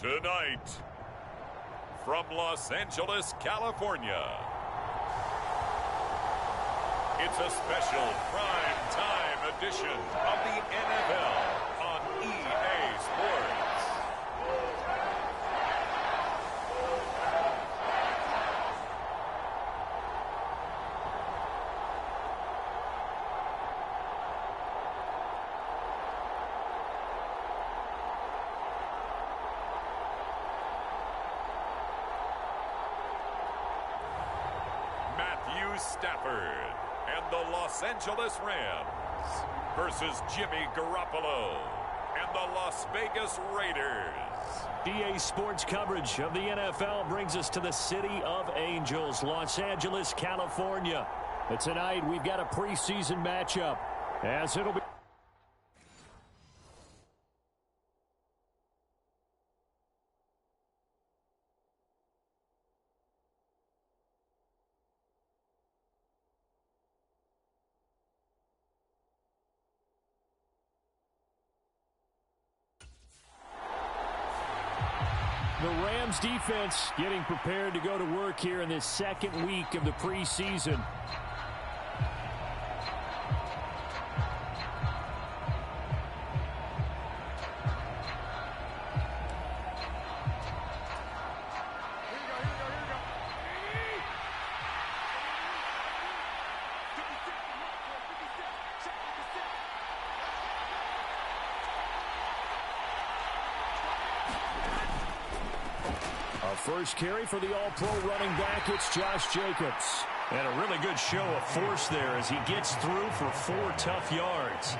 Tonight, from Los Angeles, California, it's a special prime time edition of the NFL on EA Sports. Stafford and the Los Angeles Rams versus Jimmy Garoppolo and the Las Vegas Raiders. EA Sports coverage of the NFL brings us to the City of Angels, Los Angeles, California. But tonight we've got a preseason matchup, as it'll be. The Rams defense getting prepared to go to work here in this second week of the preseason. First carry for the all-pro running back, it's Josh Jacobs. And a really good show of force there as he gets through for 4 tough yards.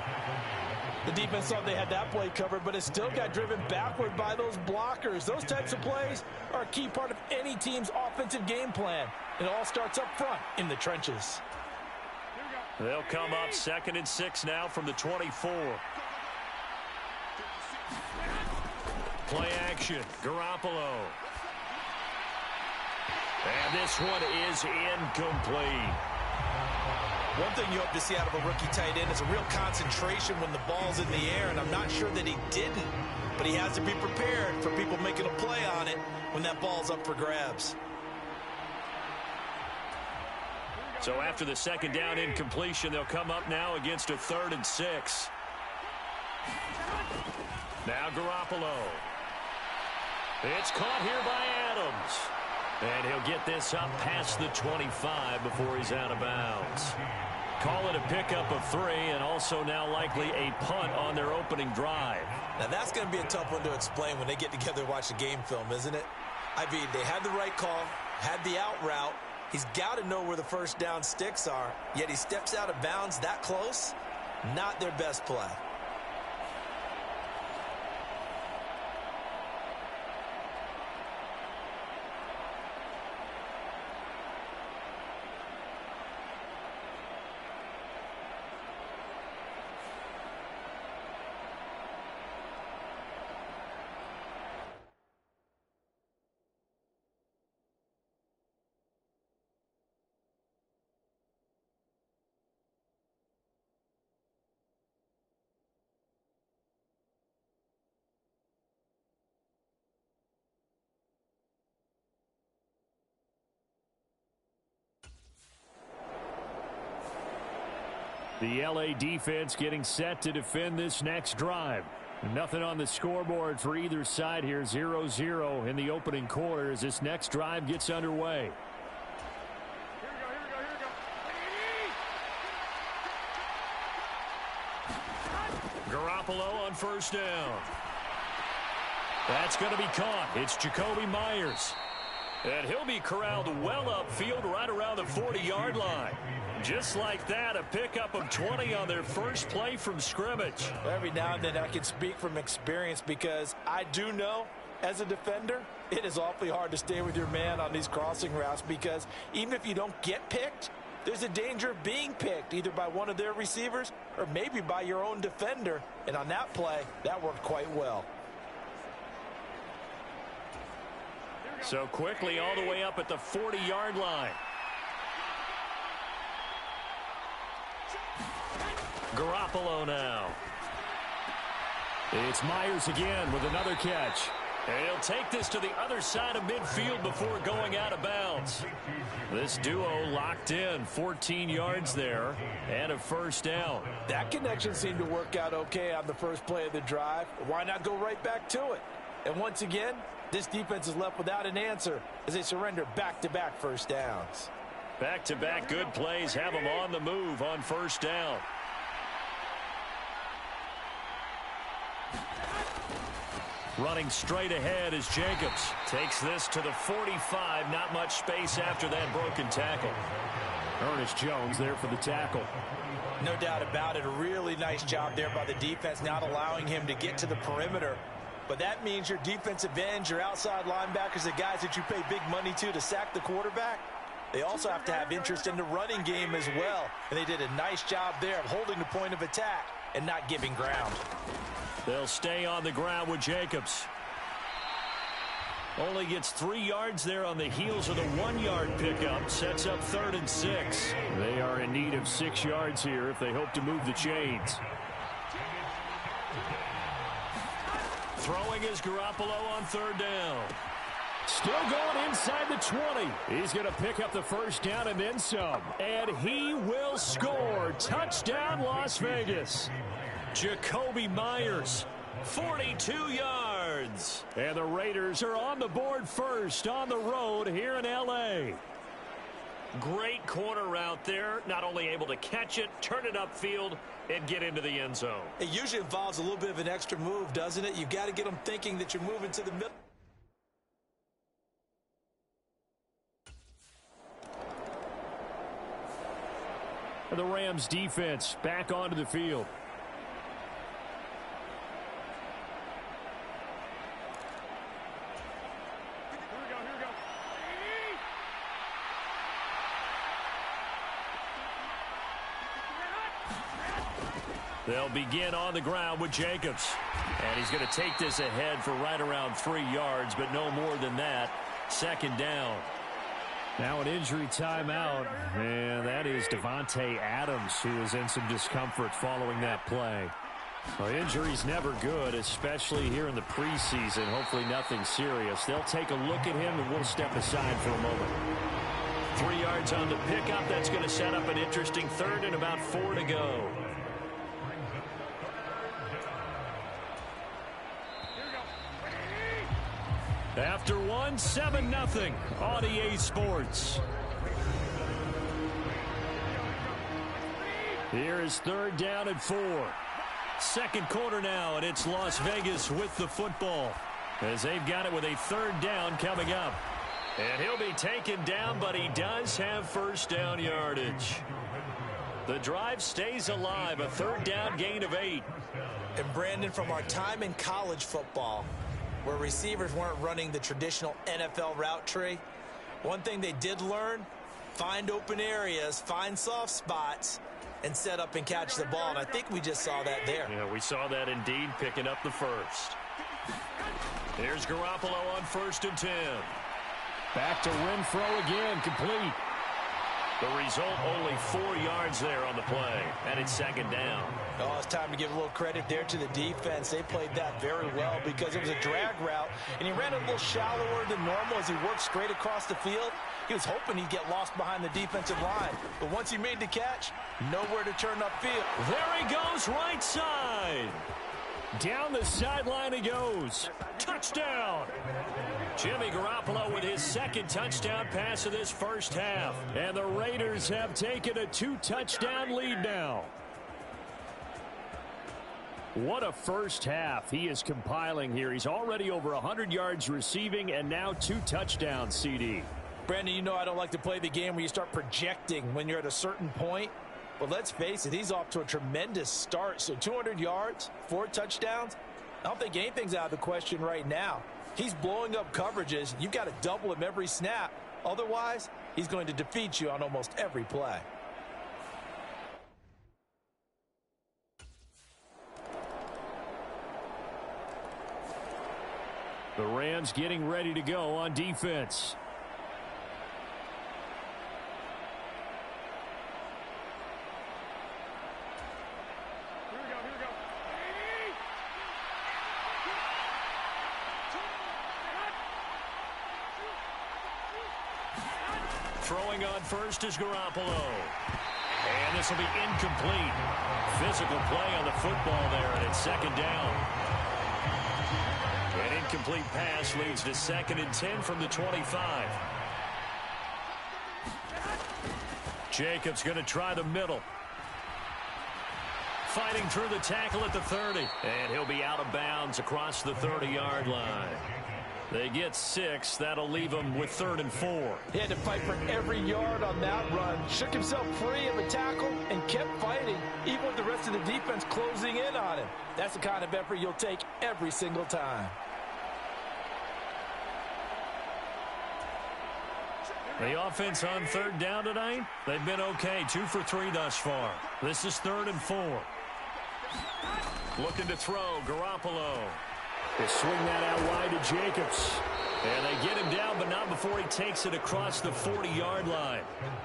The defense thought they had that play covered, but it still got driven backward by those blockers. Those types of plays are a key part of any team's offensive game plan. It all starts up front in the trenches. They'll come up 2nd and 6 now from the 24. Play action, Garoppolo. And this one is incomplete. One thing you hope to see out of a rookie tight end is a real concentration when the ball's in the air, and I'm not sure that he didn't. But he has to be prepared for people making a play on it when that ball's up for grabs. So after the second down incompletion, they'll come up now against a 3rd and 6. Now Garoppolo. It's caught here by Adams. And he'll get this up past the 25 before he's out of bounds. Call it a pickup of 3, and also now likely a punt on their opening drive. Now that's going to be a tough one to explain when they get together and watch the game film, isn't it? I mean, they had the right call, had the out route. He's got to know where the first down sticks are, yet he steps out of bounds that close. Not their best play. The LA defense getting set to defend this next drive. Nothing on the scoreboard for either side here. 0-0 in the opening quarter as this next drive gets underway. Garoppolo on first down. That's going to be caught. It's Jacoby Myers. And he'll be corralled well upfield right around the 40-yard line. Just like that, a pickup of 20 on their first play from scrimmage. Every now and then I can speak from experience because I do know, as a defender, it is awfully hard to stay with your man on these crossing routes because even if you don't get picked, there's a danger of being picked either by one of their receivers or maybe by your own defender. And on that play, that worked quite well. So quickly all the way up at the 40-yard line. Garoppolo now. It's Myers again with another catch. And he'll take this to the other side of midfield before going out of bounds. This duo locked in, 14 yards there, and a first down. That connection seemed to work out okay on the first play of the drive. Why not go right back to it? And once again, this defense is left without an answer as they surrender back-to-back first downs. Back-to-back good plays have them on the move on first down. Running straight ahead is Jacobs. Takes this to the 45. Not much space after that broken tackle. Ernest Jones there for the tackle. No doubt about it. A really nice job there by the defense, not allowing him to get to the perimeter. But that means your defensive ends, your outside linebackers, the guys that you pay big money to sack the quarterback, they also have to have interest in the running game as well. And they did a nice job there of holding the point of attack and not giving ground. They'll stay on the ground with Jacobs. Only gets 3 yards there on the heels of the 1-yard pickup. Sets up 3rd and 6. They are in need of 6 yards here if they hope to move the chains. Throwing is Garoppolo on 3rd down. Still going inside the 20. He's going to pick up the first down and then some. And he will score. Touchdown, Las Vegas. Jacoby Myers, 42 yards. And the Raiders are on the board first on the road here in L.A. Great corner route there. Not only able to catch it, turn it upfield, and get into the end zone. It usually involves a little bit of an extra move, doesn't it? You've got to get them thinking that you're moving to the middle. The Rams defense back onto the field. They'll begin on the ground with Jacobs. And he's going to take this ahead for right around 3 yards, but no more than that. 2nd down. Now an injury timeout, and that is Devontae Adams, who is in some discomfort following that play. Well, injury's never good, especially here in the preseason. Hopefully nothing serious. They'll take a look at him, and we'll step aside for a moment. 3 yards on the pickup. That's going to set up an interesting 3rd and about 4 to go. After 1, 7-0 on EA Sports. Here is 3rd down and 4. 2nd quarter now, and it's Las Vegas with the football as they've got it with a 3rd down coming up. And he'll be taken down, but he does have first down yardage. The drive stays alive, a 3rd down gain of 8. And Brandon, from our time in college football, where receivers weren't running the traditional NFL route tree, one thing they did learn, find open areas, find soft spots, and set up and catch the ball. And I think we just saw that there. Yeah, we saw that indeed, picking up the first. Here's Garoppolo on 1st and 10. Back to Renfro again, complete. The result, only 4 yards there on the play, and it's 2nd down. Oh, it's time to give a little credit there to the defense. They played that very well because it was a drag route, and he ran a little shallower than normal as he worked straight across the field. He was hoping he'd get lost behind the defensive line, but once he made the catch, nowhere to turn upfield. There he goes, right side. Down the sideline he goes. Touchdown. Jimmy Garoppolo with his 2nd touchdown pass of this first half. And the Raiders have taken a 2-touchdown lead now. What a first half he is compiling here. He's already over 100 yards receiving and now 2 touchdowns, CD. Brandon, you know I don't like to play the game where you start projecting when you're at a certain point. But let's face it, he's off to a tremendous start. So 200 yards, 4 touchdowns. I don't think anything's out of the question right now. He's blowing up coverages. You've got to double him every snap. Otherwise, he's going to defeat you on almost every play. The Rams getting ready to go on defense. Throwing on first is Garoppolo. And this will be incomplete. Physical play on the football there, and it's second down. An incomplete pass leads to 2nd and 10 from the 25. Jacobs going to try the middle. Fighting through the tackle at the 30. And he'll be out of bounds across the 30-yard line. They get 6. That'll leave him with 3rd and 4. He had to fight for every yard on that run. Shook himself free of a tackle and kept fighting, even with the rest of the defense closing in on him. That's the kind of effort you'll take every single time. The offense on 3rd down tonight, they've been okay. 2 for 3 thus far. This is 3rd and 4. Looking to throw, Garoppolo. They swing that out wide to Jacobs. And they get him down, but not before he takes it across the 40-yard line.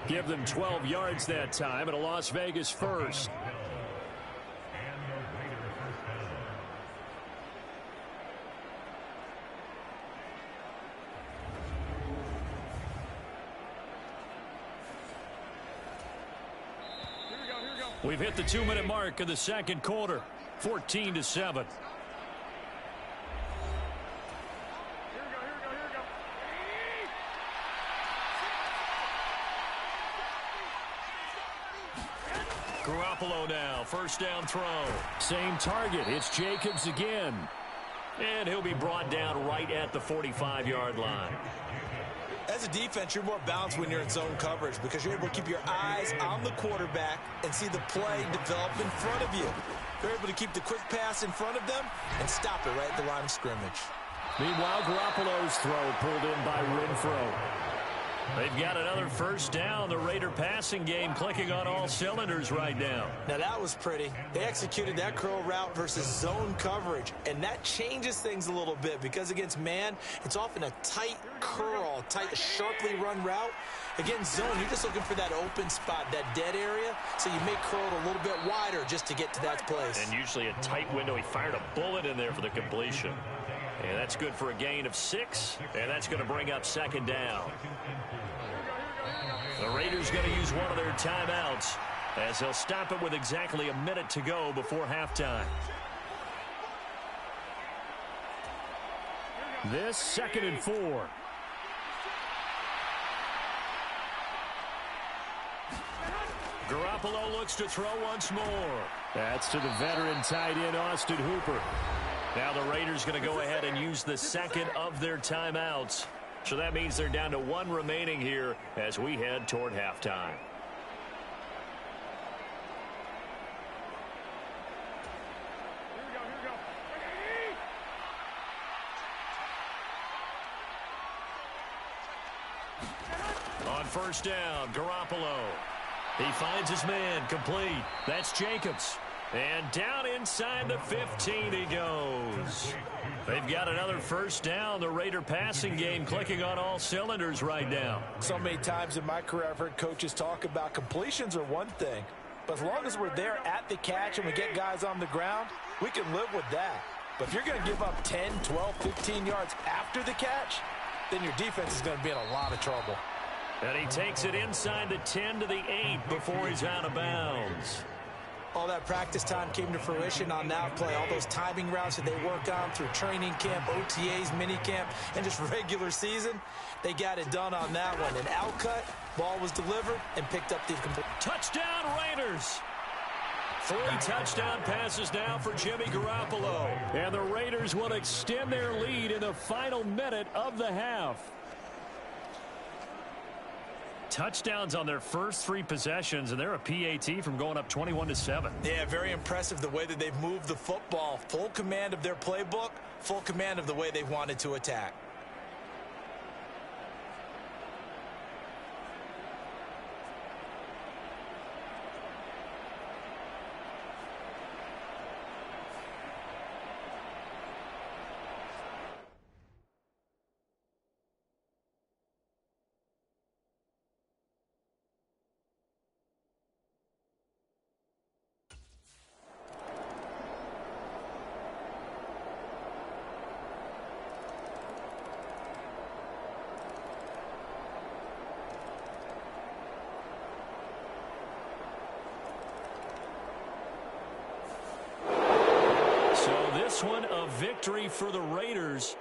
Give them 12 yards that time, and a Las Vegas first. We've hit the 2-minute mark of the second quarter. 14-7. Garoppolo now, first down throw. Same target, it's Jacobs again. And he'll be brought down right at the 45-yard line. As a defense, you're more balanced when you're in zone coverage because you're able to keep your eyes on the quarterback and see the play develop in front of you. You're able to keep the quick pass in front of them and stop it right at the line of scrimmage. Meanwhile, Garoppolo's throw pulled in by Renfro. They've got another first down. The Raider passing game clicking on all cylinders right now. Now that was pretty. They executed that curl route versus zone coverage, and that changes things a little bit because against man, it's often a tight curl, tight, sharply run route. Against zone, you're just looking for that open spot, that dead area, so you may curl it a little bit wider just to get to that place. And usually a tight window. He fired a bullet in there for the completion. And that's good for a gain of 6, and that's going to bring up second down. The Raiders going to use one of their timeouts as they'll stop it with exactly a minute to go before halftime. This 2nd and 4. Garoppolo looks to throw once more. That's to the veteran tight end, Austin Hooper. Now the Raiders going to go ahead and use the second of their timeouts. So that means they're down to 1 remaining here as we head toward halftime. On first down, Garoppolo. He finds his man, complete. That's Jacobs. And down inside the 15 he goes. They've got another first down. The Raider passing game clicking on all cylinders right now. So many times in my career I've heard coaches talk about completions are one thing, but as long as we're there at the catch and we get guys on the ground, we can live with that. But if you're going to give up 10, 12, 15 yards after the catch, then your defense is going to be in a lot of trouble. And he takes it inside the 10 to the 8 before he's out of bounds. All that practice time came to fruition on that play. All those timing routes that they worked on through training camp, OTAs, minicamp, and just regular season, they got it done on that one. An outcut, ball was delivered, and picked up the complete. Touchdown Raiders! 3 touchdown passes now for Jimmy Garoppolo. And the Raiders will extend their lead in the final minute of the half. Touchdowns on their first 3 possessions, and they're a PAT from going up 21-7. Yeah, very impressive the way that they've moved the football. Full command of their playbook, full command of the way they wanted to attack. a victory for the Raiders.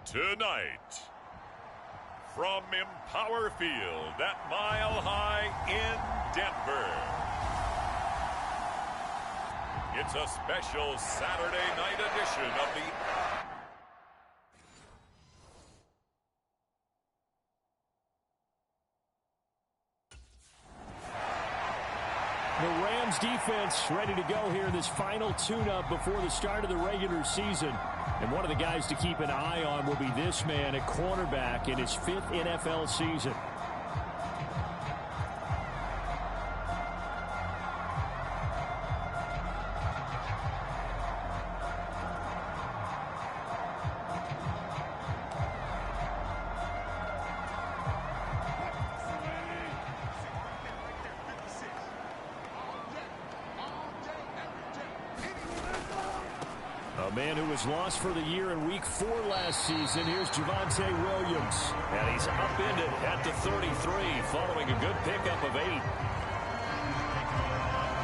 Tonight, from Empower Field at Mile High in Denver, it's a special Saturday night edition of the Rams defense ready to go here in this final tune-up before the start of the regular season. And one of the guys to keep an eye on will be this man at cornerback in his 5th NFL season. A man who was lost for the year in Week 4 last season. Here's Javonte Williams. And he's upended at the 33 following a good pickup of 8.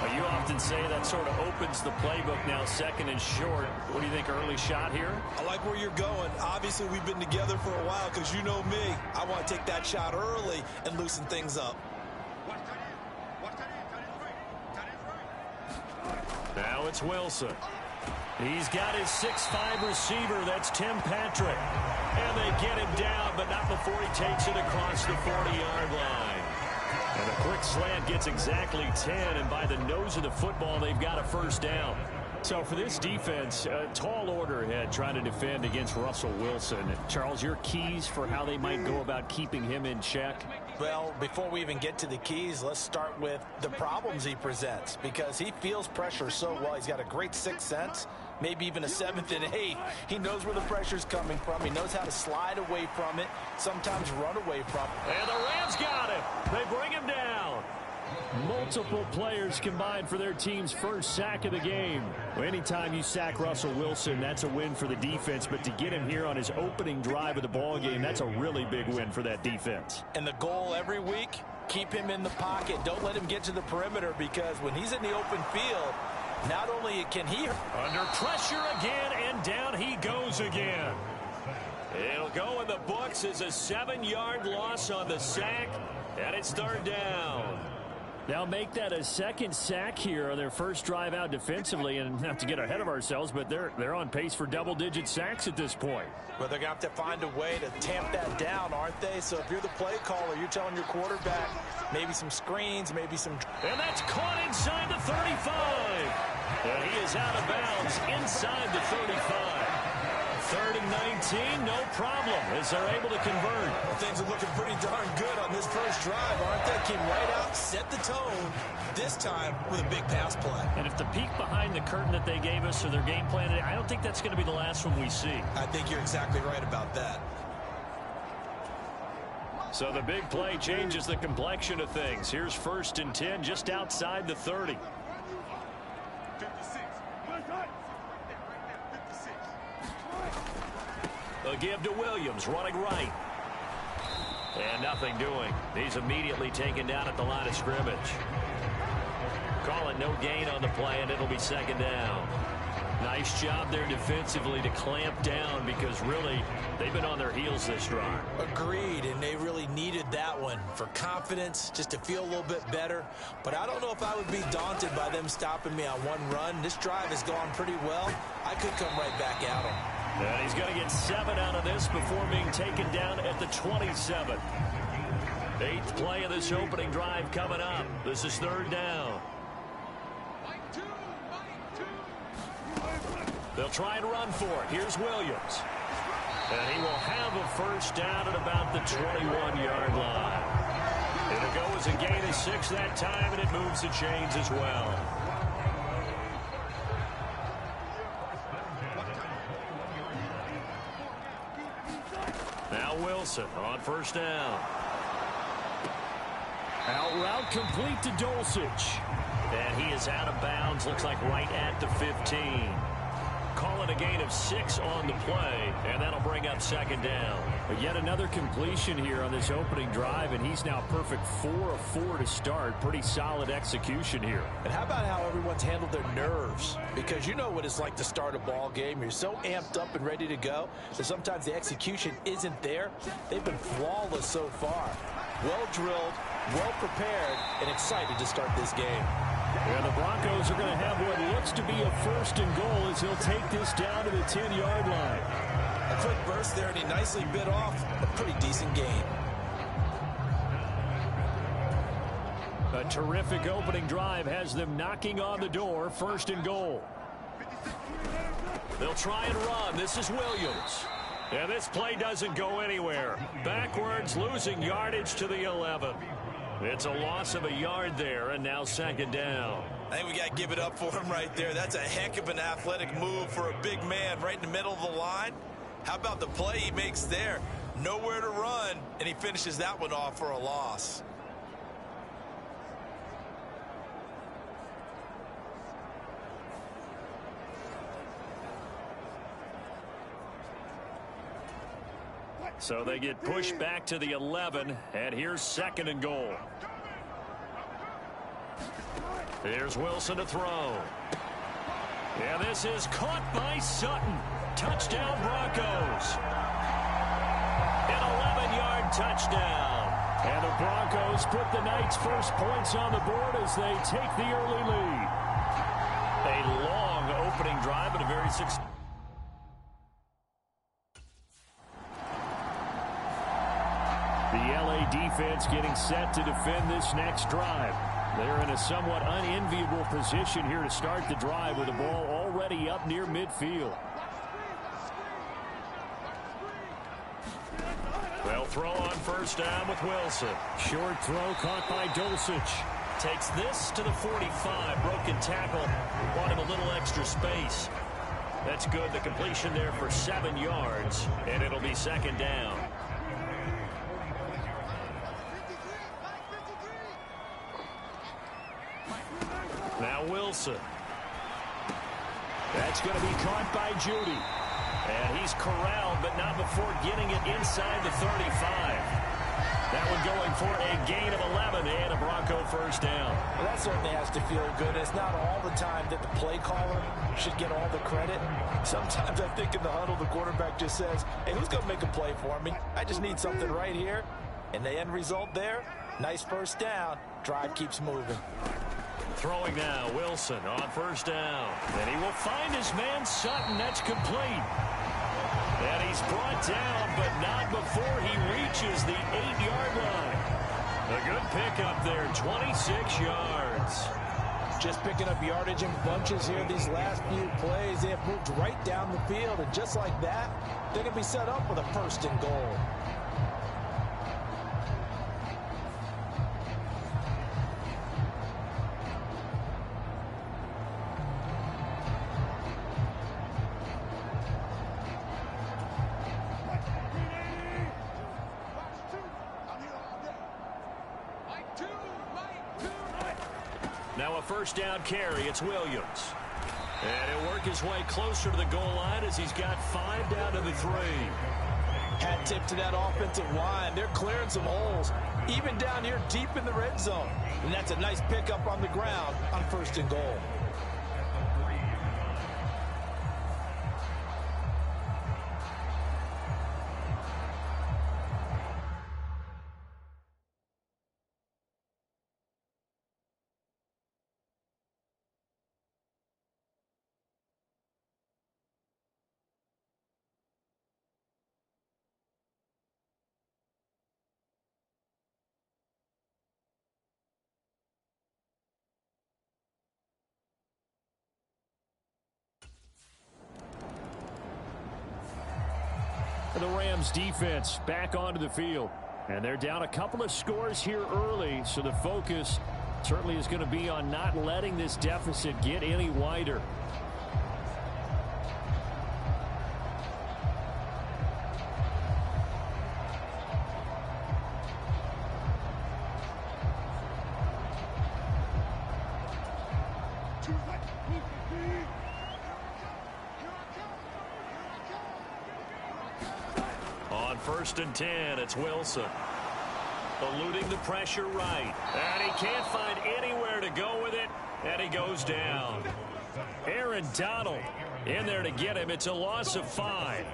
Well, you often say that sort of opens the playbook now, second and short. What do you think, early shot here? I like where you're going. Obviously, we've been together for a while because you know me. I want to take that shot early and loosen things up. Now it's Wilson. He's got his 6'5" receiver. That's Tim Patrick. And they get him down, but not before he takes it across the 40-yard line. And a quick slant gets exactly 10, and by the nose of the football, they've got a first down. So for this defense, a tall order ahead trying to defend against Russell Wilson. Charles, your keys for how they might go about keeping him in check? Well, before we even get to the keys, let's start with the problems he presents, because he feels pressure so well. He's got a great sixth sense, maybe even a seventh and eighth. He knows where the pressure's coming from. He knows how to slide away from it, sometimes run away from it. And the Rams got him. They bring him down. Multiple players combined for their team's first sack of the game. Well, anytime you sack Russell Wilson, that's a win for the defense. But to get him here on his opening drive of the ball game, that's a really big win for that defense. And the goal every week, keep him in the pocket. Don't let him get to the perimeter, because when he's in the open field, not only can he... Under pressure again, and down he goes again. It'll go in the books as a 7-yard loss on the sack, and it's third down. Now make that a second sack here on their first drive out defensively, and not to get ahead of ourselves, but they're on pace for double-digit sacks at this point. Well, they're going to have to find a way to tamp that down, aren't they? So if you're the play caller, you're telling your quarterback maybe some screens, maybe some... And that's caught inside the 35. And he is out of bounds inside the 35. 3rd and 19, no problem, as they're able to convert. Well, things are looking pretty darn good on this first drive, aren't they? Came right out, set the tone, this time with a big pass play. And if the peek behind the curtain that they gave us or their game plan, I don't think that's going to be the last one we see. I think you're exactly right about that. So the big play changes the complexion of things. Here's 1st and 10 just outside the 30. A give to Williams, running right. And nothing doing. He's immediately taken down at the line of scrimmage. Call it no gain on the play, and it'll be 2nd down. Nice job there defensively to clamp down, because really they've been on their heels this drive. Agreed, and they really needed that one for confidence, just to feel a little bit better. But I don't know if I would be daunted by them stopping me on one run. This drive has gone pretty well. I could come right back at them. And he's going to get 7 out of this before being taken down at the 27. 8th play of this opening drive coming up. This is 3rd down. They'll try and run for it. Here's Williams. And he will have a first down at about the 21-yard line. It'll go as a gain of 6 that time, and it moves the chains as well. Now Wilson on 1st down. Out route complete to Dulcich. And he is out of bounds, looks like right at the 15. Call it a gain of 6 on the play, and that'll bring up 2nd down. But yet another completion here on this opening drive, and he's now perfect 4 of 4 to start. Pretty solid execution here. And how about how everyone's handled their nerves? Because you know what it's like to start a ball game. You're so amped up and ready to go that sometimes the execution isn't there. They've been flawless so far. Well drilled, well prepared, and excited to start this game. And the Broncos are going to have what looks to be a 1st and goal as he'll take this down to the 10-yard line. A quick burst there, and he nicely bit off a pretty decent gain. A terrific opening drive has them knocking on the door. 1st and goal. They'll try and run. This is Williams. And this play doesn't go anywhere. Backwards, losing yardage to the 11. It's a loss of a yard there, and now 2nd down. I think we got to give it up for him right there. That's a heck of an athletic move for a big man right in the middle of the line. How about the play he makes there? Nowhere to run, and he finishes that one off for a loss. So they get pushed back to the 11, and here's 2nd and goal. Here's Wilson to throw. And this is caught by Sutton. Touchdown, Broncos. An 11-yard touchdown. And the Broncos put the Knights' first points on the board as they take the early lead. A long opening drive and a very successful. The LA defense getting set to defend this next drive. They're in a somewhat unenviable position here to start the drive with the ball already up near midfield. They'll throw on first down with Wilson. Short throw caught by Dulcich. Takes this to the 45. Broken tackle. Bought him a little extra space. That's good. The completion there for 7 yards. And it'll be second down. Now Wilson. That's going to be caught by Judy. And he's corralled, but not before getting it inside the 35. That one going for a gain of 11 and a Bronco first down. Well, that certainly has to feel good. It's not all the time that the play caller should get all the credit. Sometimes I think in the huddle, the quarterback just says, hey, who's going to make a play for me? I just need something right here. And the end result there, nice first down. Drive keeps moving. Throwing now, Wilson on first down. And he will find his man Sutton. That's complete. And he's brought down, but not before he reaches the 8-yard line. A good pickup there, 26 yards. Just picking up yardage in bunches here these last few plays. They have moved right down the field, and just like that, they're going to be set up with a first and goal. Now a first down carry. It's Williams. And he'll work his way closer to the goal line as he's got 5 down to the 3. Hat tip to that offensive line. They're clearing some holes, even down here deep in the red zone. And that's a nice pickup on the ground on first and goal. The Rams defense back onto the field. And they're down a couple of scores here early, so the focus certainly is going to be on not letting this deficit get any wider. On first and 10, it's Wilson. Eluding the pressure right. And he can't find anywhere to go with it. And he goes down. Aaron Donald in there to get him. It's a loss of 5.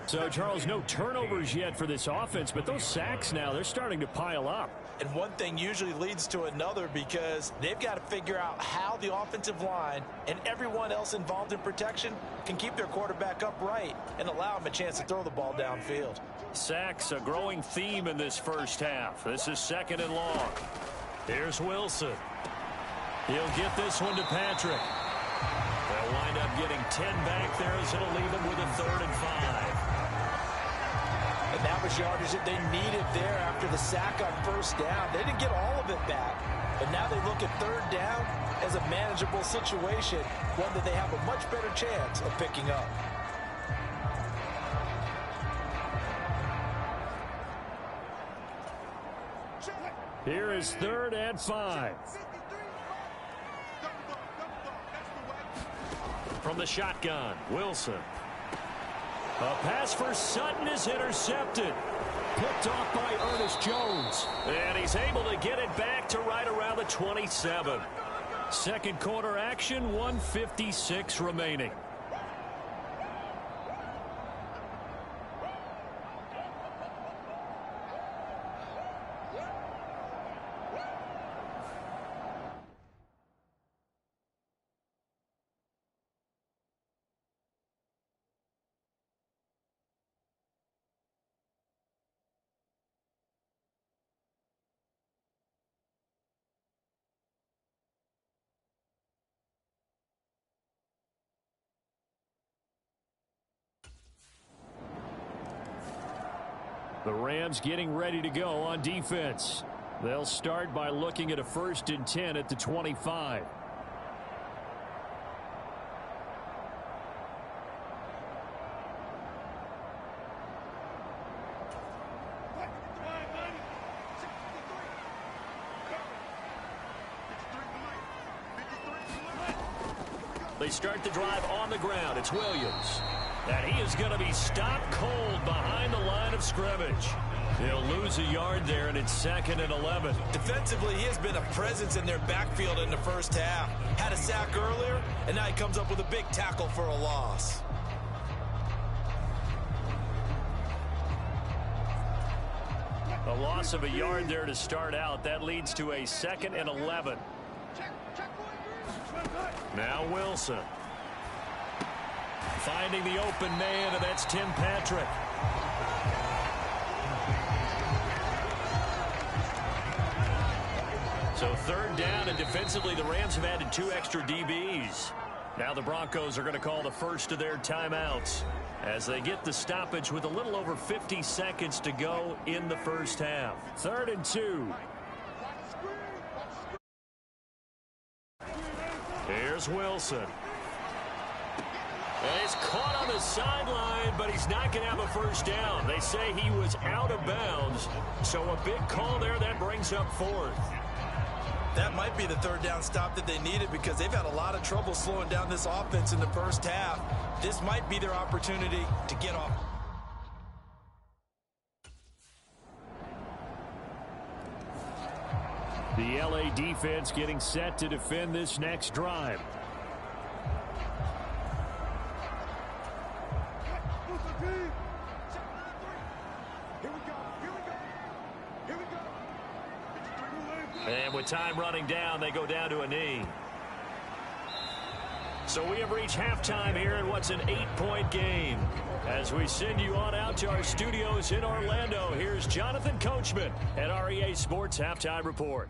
So, Charles, no turnovers yet for this offense, but those sacks now, they're starting to pile up. And one thing usually leads to another because they've got to figure out how the offensive line and everyone else involved in protection can keep their quarterback upright and allow him a chance to throw the ball downfield. Sacks, a growing theme in this first half. This is second and long. Here's Wilson. He'll get this one to Patrick. They'll wind up getting 10 back there as it'll leave them with a 3rd and 5. And that was yardage that they needed there after the sack on first down. They didn't get all of it back, but now they look at 3rd down as a manageable situation, one that they have a much better chance of picking up. Here is 3rd and 5. From the shotgun, Wilson. A pass for Sutton is intercepted. Picked off by Ernest Jones. And he's able to get it back to right around the 27. Second quarter action, 1:56 remaining. The Rams getting ready to go on defense. They'll start by looking at a 1st and 10 at the 25. They start the drive on the ground. It's Williams. And he is going to be stopped cold behind the line of scrimmage. He'll lose a yard there, and it's 2nd and 11. Defensively, he has been a presence in their backfield in the first half. Had a sack earlier, and now he comes up with a big tackle for a loss. A loss of a yard there to start out. That leads to a 2nd and 11. Now Wilson. Finding the open man, and that's Tim Patrick. So 3rd down, and defensively the Rams have added 2 extra DBs. Now the Broncos are going to call the first of their timeouts as they get the stoppage with a little over 50 seconds to go in the first half. 3rd and 2. Here's Wilson. And he's caught on the sideline, but he's not going to have a first down. They say he was out of bounds, so a big call there that brings up 4th. That might be the 3rd down stop that they needed because they've had a lot of trouble slowing down this offense in the first half. This might be their opportunity to get off. The LA defense getting set to defend this next drive. And with time running down, they go down to a knee. So we have reached halftime here in what's an 8-point game. As we send you on out to our studios in Orlando, here's Jonathan Coachman at REA Sports Halftime Report.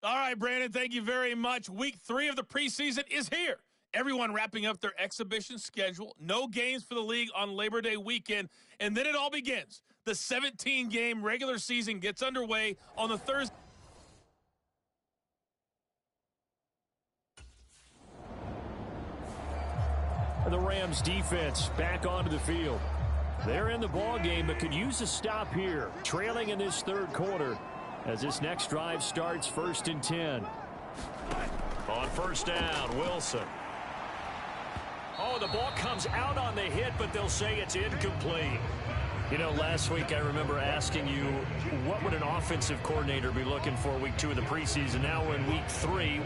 All right, Brandon, thank you very much. Week 3 of the preseason is here. Everyone wrapping up their exhibition schedule. No games for the league on Labor Day weekend. And then it all begins. The 17-game regular season gets underway on the Thursday. The Rams defense back onto the field. They're in the ball game, but could use a stop here. Trailing in this 3rd quarter as this next drive starts 1st and 10. On 1st down, Wilson. Oh, the ball comes out on the hit, but they'll say it's incomplete. You know, last week I remember asking you, what would an offensive coordinator be looking for week 2 of the preseason? Now we're in week 3.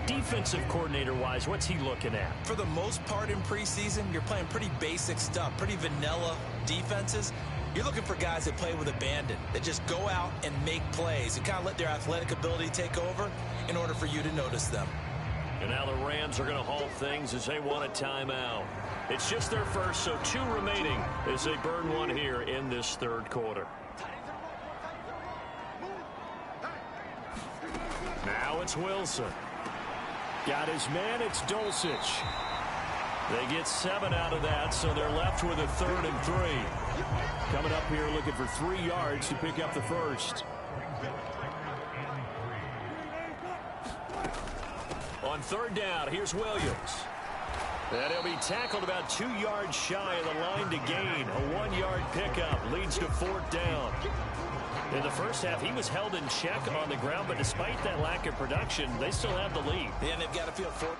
Defensive coordinator-wise, what's he looking at? For the most part in preseason, you're playing pretty basic stuff, pretty vanilla defenses. You're looking for guys that play with abandon, that just go out and make plays and kind of let their athletic ability take over in order for you to notice them. And now the Rams are going to halt things as they want a timeout. It's just their first, so 2 remaining as they burn one here in this 3rd quarter. Now it's Wilson. Got his man, it's Dulcich. They get 7 out of that, so they're left with a 3rd and 3. Coming up here looking for 3 yards to pick up the first. On 3rd down, here's Williams. And he'll be tackled about 2 yards shy of the line to gain. A 1-yard pickup leads to 4th down. In the first half, he was held in check on the ground, but despite that lack of production, they still have the lead. And they've got to feel for.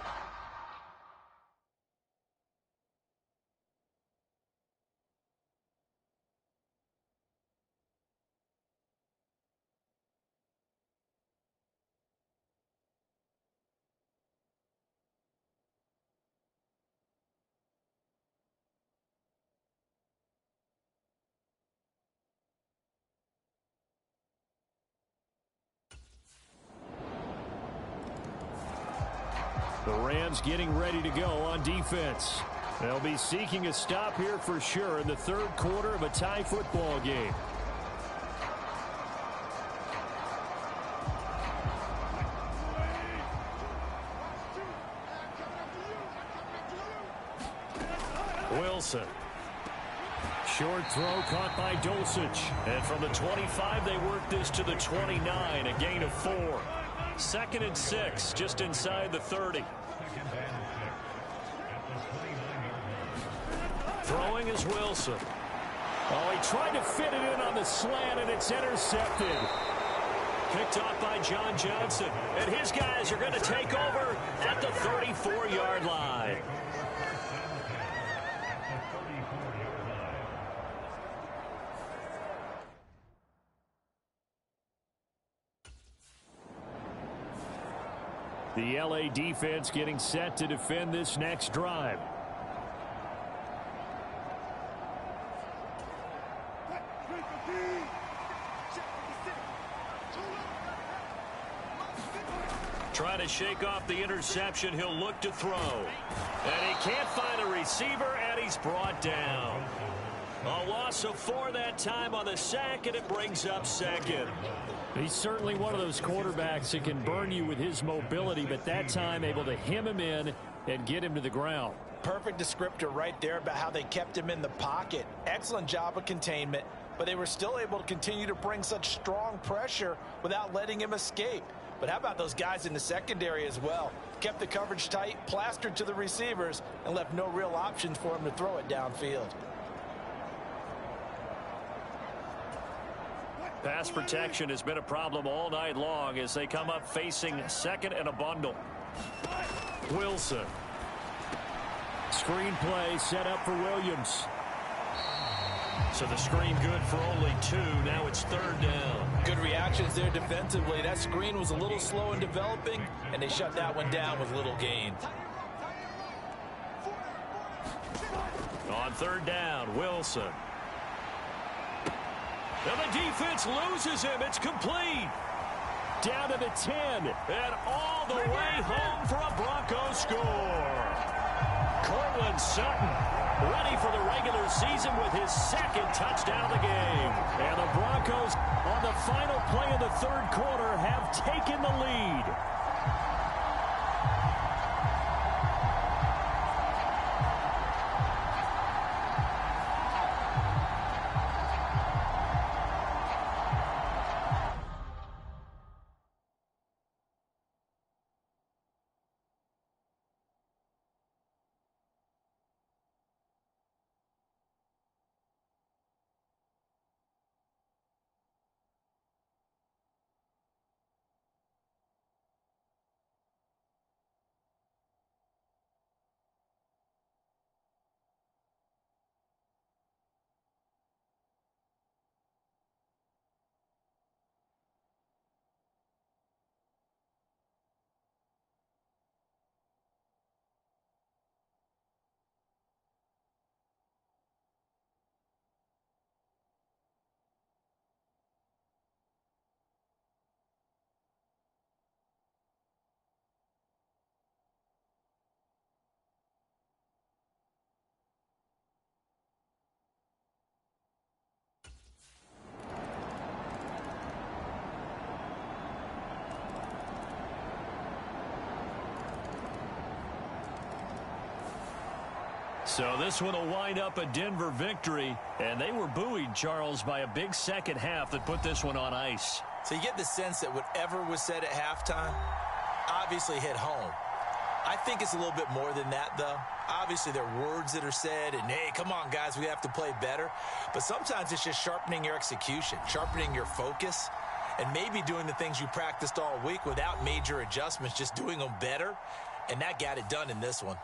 The Rams getting ready to go on defense. They'll be seeking a stop here for sure in the third quarter of a tie football game. Wilson. Short throw caught by Dulcich. And from the 25, they work this to the 29, a gain of 4. 2nd and 6, just inside the 30. Throwing is Wilson. Oh, he tried to fit it in on the slant, and it's intercepted. Picked off by John Johnson. And his guys are going to take over at the 34-yard line. The LA defense getting set to defend this next drive. Trying to shake off the interception. He'll look to throw. And he can't find a receiver, and he's brought down. A loss of 4 that time on the sack, and it brings up 2nd. He's certainly one of those quarterbacks that can burn you with his mobility, but that time able to hem him in and get him to the ground. Perfect descriptor right there about how they kept him in the pocket. Excellent job of containment, but they were still able to continue to bring such strong pressure without letting him escape. But how about those guys in the secondary as well? Kept the coverage tight, plastered to the receivers, and left no real options for him to throw it downfield. Pass protection has been a problem all night long as they come up facing 2nd and a bundle. Wilson. Screen play set up for Williams. So the screen good for only 2. Now it's 3rd down. Good reactions there defensively. That screen was a little slow in developing, and they shut that one down with little gain. On 3rd down, Wilson. And the defense loses him. It's complete. Down to the 10. And all the way home for a Broncos score. Cortland Sutton ready for the regular season with his 2nd touchdown of the game. And the Broncos on the final play of the 3rd quarter have taken the lead. So this one will wind up a Denver victory, and they were buoyed, Charles, by a big second half that put this one on ice. So you get the sense that whatever was said at halftime obviously hit home. I think it's a little bit more than that, though. Obviously, there are words that are said, and, hey, come on, guys, we have to play better. But sometimes it's just sharpening your execution, sharpening your focus, and maybe doing the things you practiced all week without major adjustments, just doing them better. And that got it done in this one.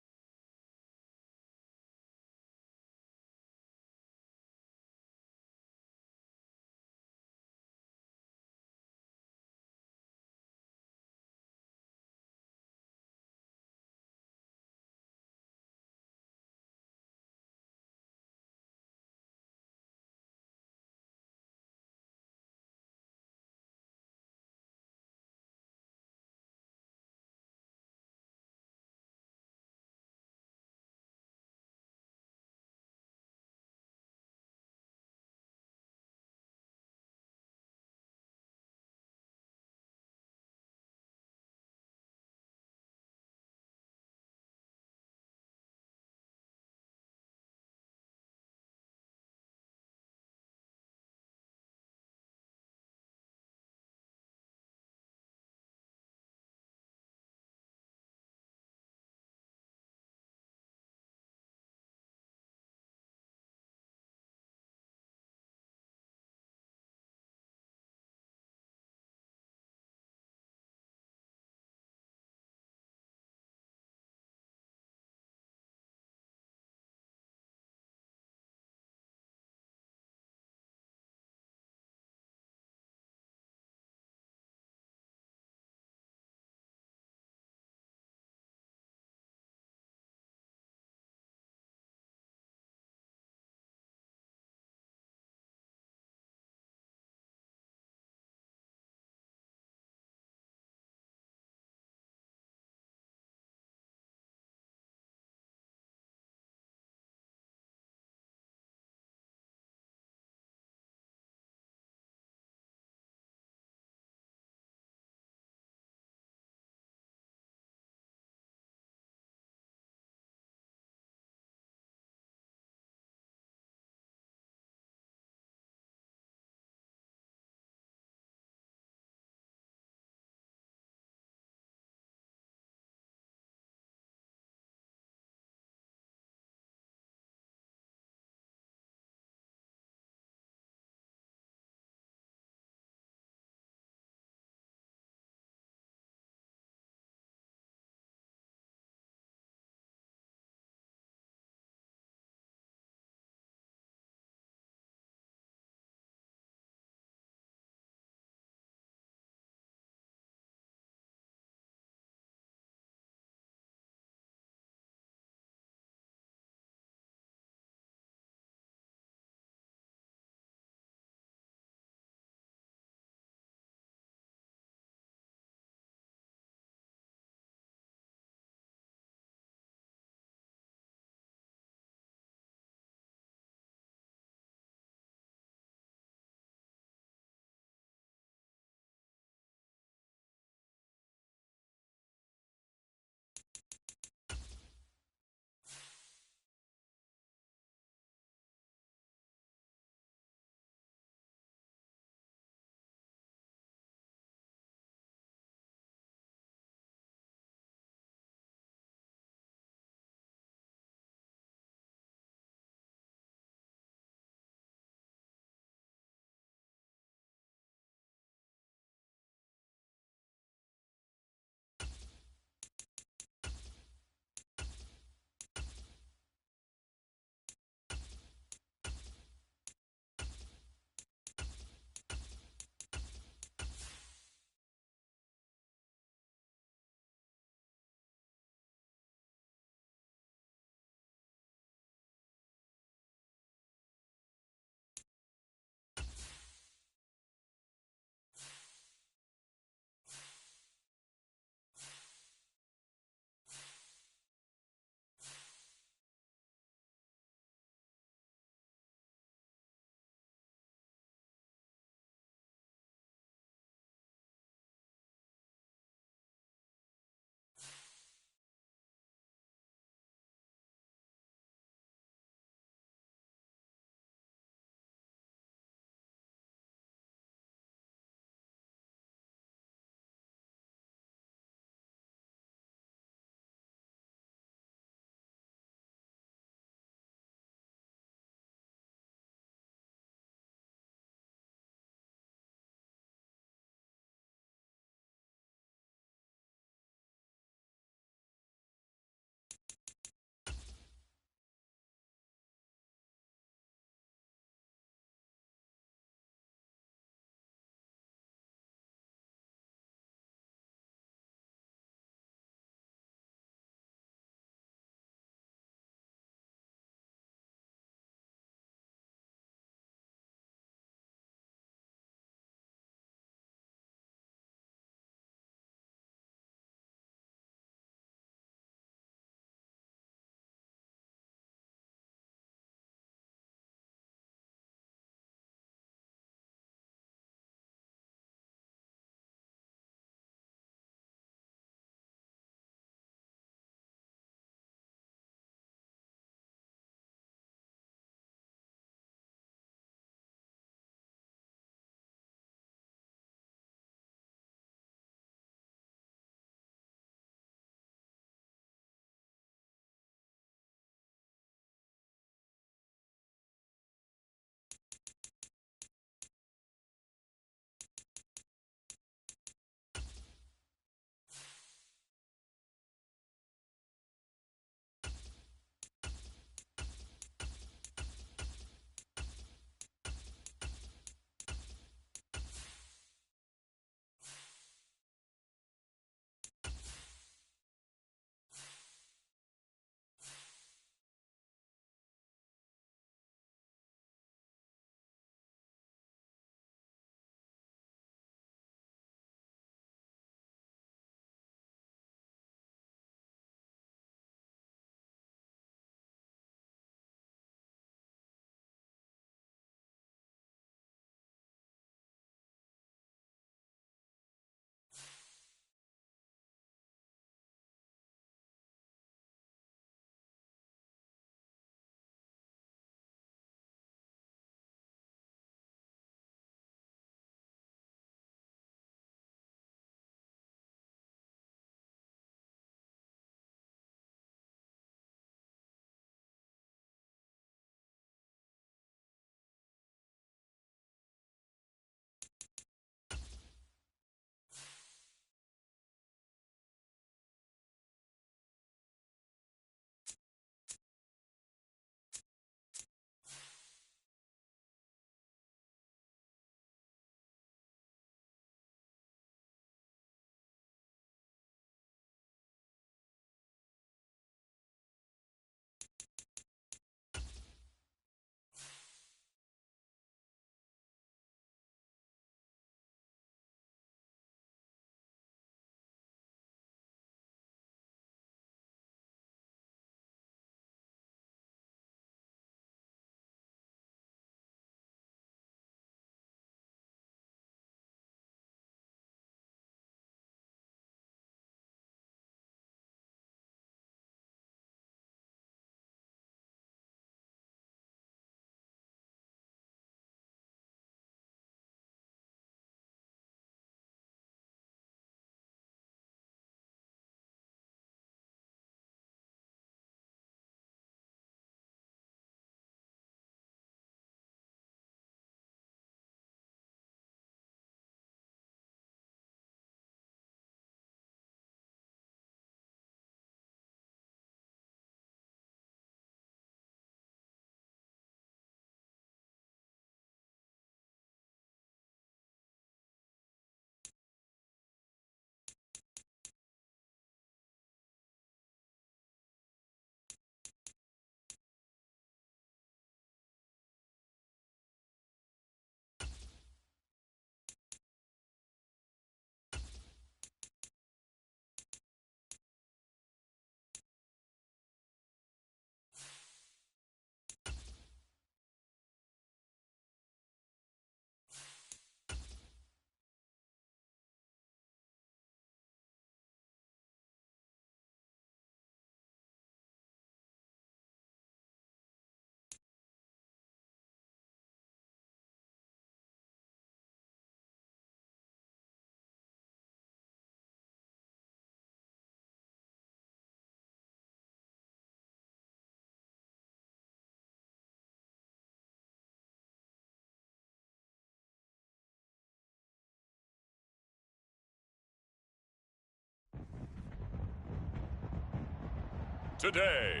Today,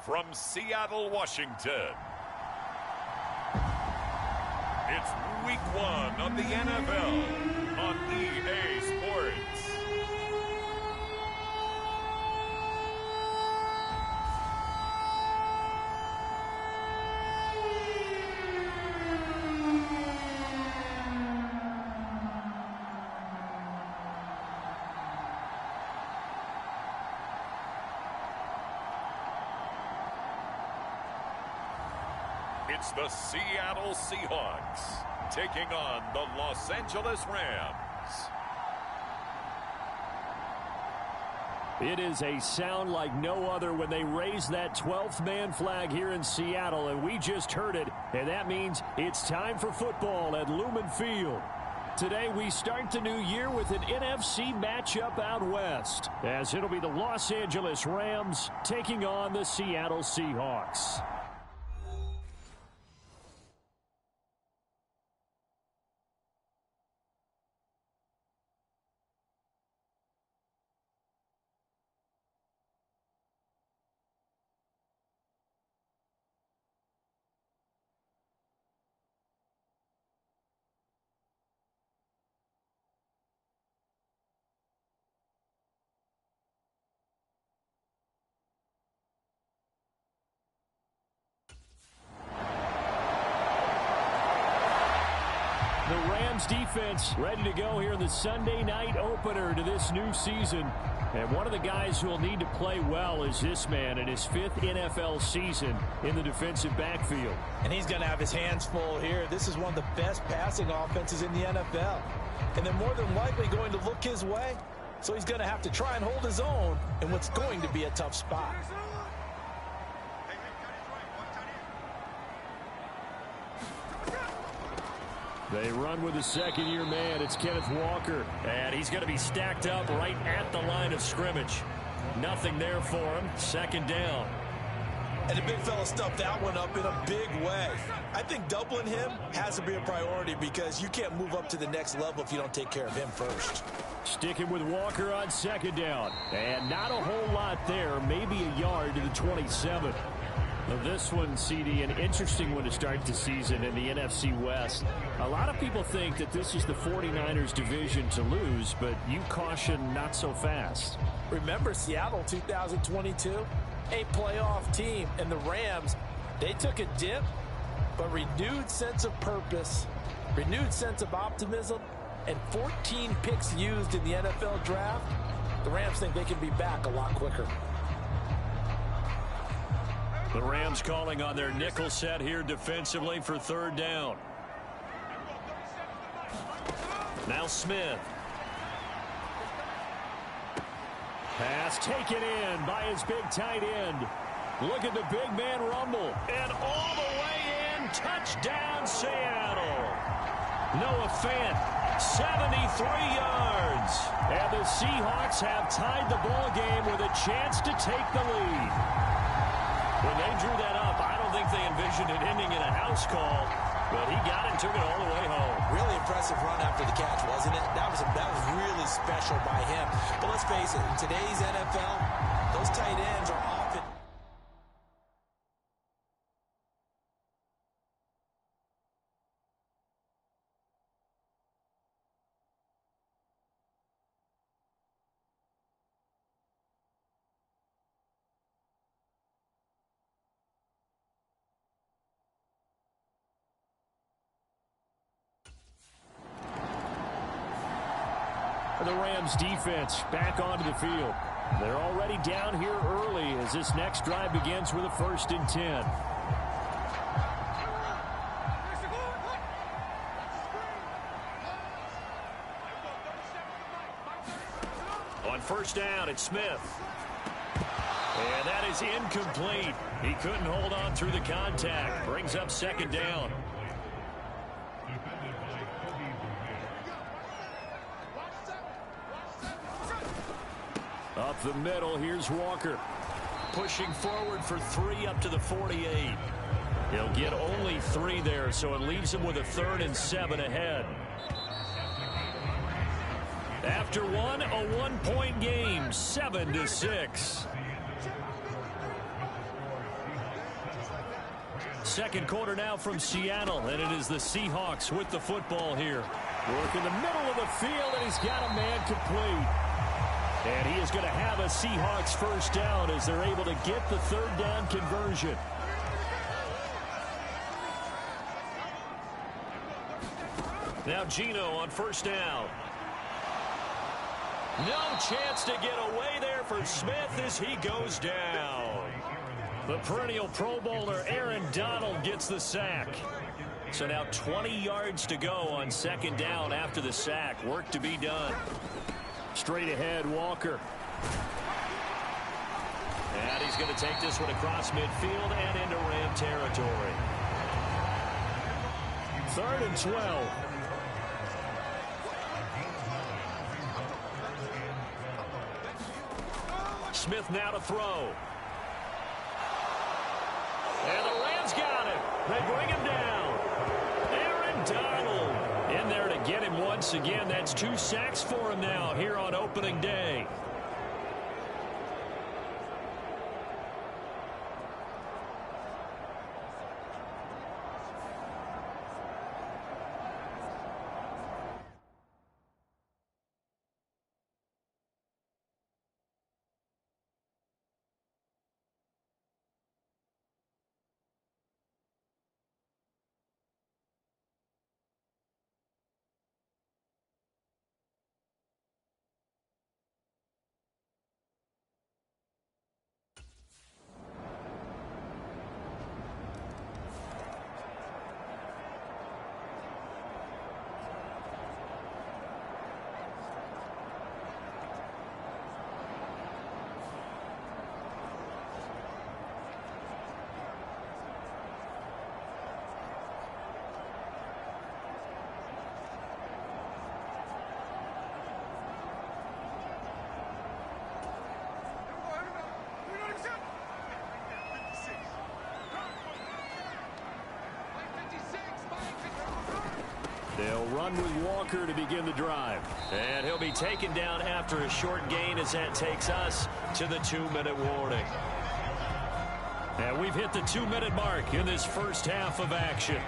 from Seattle, Washington, it's Week 1 of the NFL on EA Sports. It's the Seattle Seahawks taking on the Los Angeles Rams. It is a sound like no other when they raise that 12th man flag here in Seattle, and we just heard it, and that means it's time for football at Lumen Field. Today we start the new year with an NFC matchup out west, as it'll be the Los Angeles Rams taking on the Seattle Seahawks. The Rams defense ready to go here in the Sunday night opener to this new season. And one of the guys who will need to play well is this man in his 5th NFL season in the defensive backfield. And he's going to have his hands full here. This is one of the best passing offenses in the NFL. And they're more than likely going to look his way. So he's going to have to try and hold his own in what's going to be a tough spot. They run with a second-year man. It's Kenneth Walker. And he's going to be stacked up right at the line of scrimmage. Nothing there for him. Second down. And the big fella stuffed that one up in a big way. I think doubling him has to be a priority because you can't move up to the next level if you don't take care of him first. Sticking with Walker on second down. And not a whole lot there. Maybe a yard to the 27. This one, CD, an interesting one to start the season in the NFC West. A lot of people think that this is the 49ers division to lose, but you caution not so fast. Remember Seattle 2022? A playoff team, and the Rams, they took a dip, but renewed sense of purpose, renewed sense of optimism, and 14 picks used in the NFL draft. The Rams think they can be back a lot quicker. The Rams calling on their nickel set here defensively for third down. Now Smith. Pass taken in by his big tight end. Look at the big man rumble. And all the way in. Touchdown, Seattle. Noah Fant, 73 yards. And the Seahawks have tied the ball game with a chance to take the lead. When they drew that up, I don't think they envisioned it ending in a house call, but he got it and took it all the way home. Really impressive run after the catch, wasn't it? That was really special by him. But let's face it, in today's NFL, those tight ends are often... The Rams defense back onto the field. They're already down here early as this next drive begins with a 1st and 10. On first down, it's Smith. And that is incomplete. He couldn't hold on through the contact. Brings up second down. Up the middle, here's Walker. Pushing forward for 3 up to the 48. He'll get only 3 there, so it leaves him with a 3rd and 7 ahead. After one, a 1-point game, 7-6. Second quarter now from Seattle, and it is the Seahawks with the football here. Work in the middle of the field, and he's got a man complete. And he is going to have a Seahawks first down as they're able to get the third down conversion. Now Geno on first down. No chance to get away there for Smith as he goes down. The perennial Pro Bowler Aaron Donald gets the sack. So now 20 yards to go on second down after the sack. Work to be done. Straight ahead, Walker. And he's going to take this one across midfield and into Ram territory. 3rd and 12. Smith now to throw. And the Rams got him. They bring him down. Aaron Donald in there to get him once again. That's 2 sacks for him now here on opening day. They'll run with Walker to begin the drive. And he'll be taken down after a short gain as that takes us to the 2-minute warning. And we've hit the 2-minute mark in this first half of action.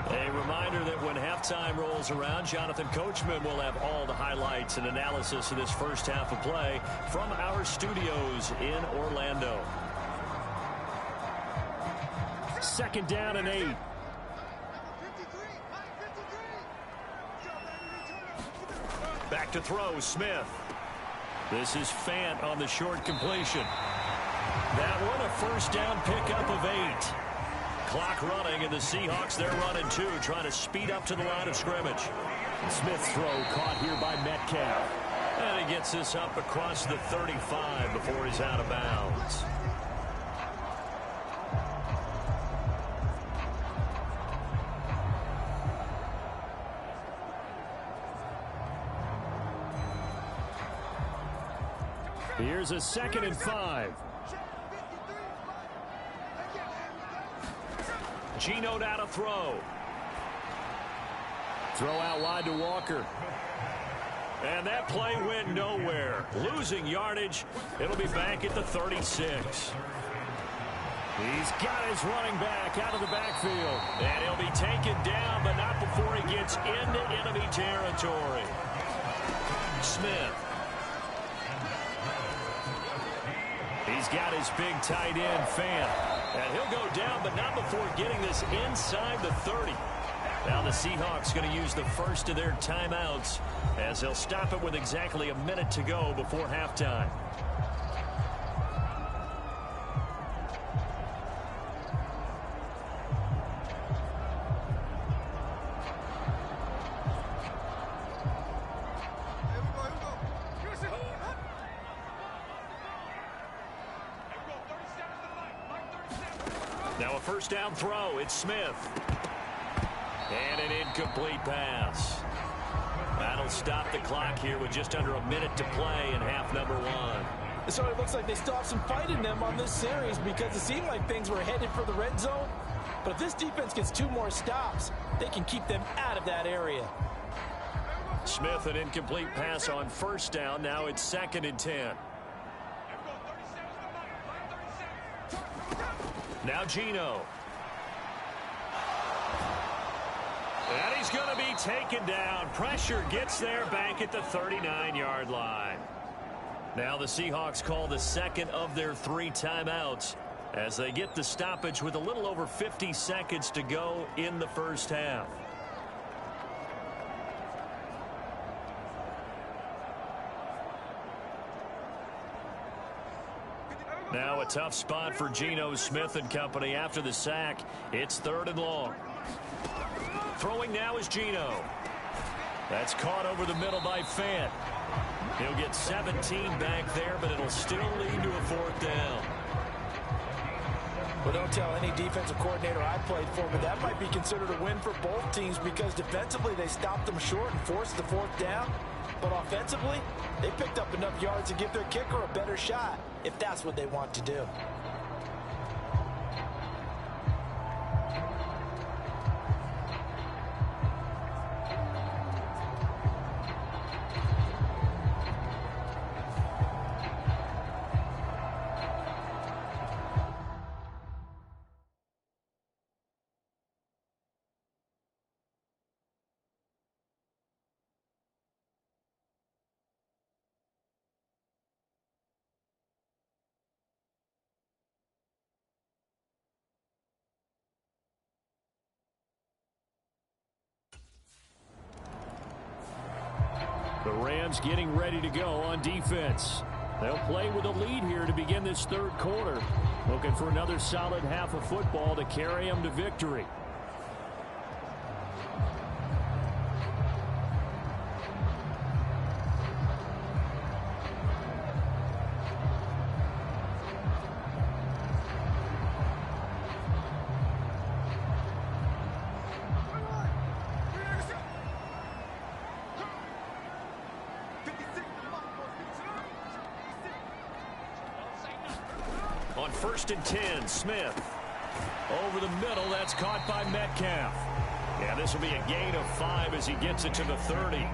A reminder that when halftime rolls around, Jonathan Coachman will have all the highlights and analysis of this first half of play from our studios in Orlando. 2nd down and 8. Back to throw, Smith. This is Fant on the short completion. That one a first down pickup of 8. Clock running, and the Seahawks, they're running too, trying to speed up to the line of scrimmage. Smith's throw caught here by Metcalf. And he gets this up across the 35 before he's out of bounds. Here's a 2nd and 5. Geno now to throw. Throw out wide to Walker. And that play went nowhere. Losing yardage. It'll be back at the 36. He's got his running back out of the backfield. And he'll be taken down, but not before he gets into enemy territory. Smith. He's got his big tight end, Fant. And he'll go down, but not before getting this inside the 30. Now the Seahawks going to use the first of their timeouts as they'll stop it with exactly a minute to go before halftime. Now a first down throw. It's Smith. And an incomplete pass. That'll stop the clock here with just under a minute to play in half number 1. So it looks like they still have some fight in them on this series because it seemed like things were headed for the red zone. But if this defense gets 2 more stops, they can keep them out of that area. Smith, an incomplete pass on first down. Now it's 2nd and 10. Now Geno. And he's going to be taken down. Pressure gets there back at the 39-yard line. Now the Seahawks call the second of their 3 timeouts as they get the stoppage with a little over 50 seconds to go in the first half. Now a tough spot for Geno Smith and company after the sack. It's 3rd and long. Throwing now is Geno. That's caught over the middle by Fant. He'll get 17 back there, but it'll still lead to a 4th down. Well, don't tell any defensive coordinator I played for, but that might be considered a win for both teams because defensively they stopped them short and forced the 4th down. But offensively, they picked up enough yards to give their kicker a better shot if that's what they want to do. The Rams getting ready to go on defense. They'll play with a lead here to begin this 3rd quarter. Looking for another solid half of football to carry them to victory. On 1st and 10, Smith. Over the middle, that's caught by Metcalf. Yeah, this will be a gain of 5 as he gets it to the 30.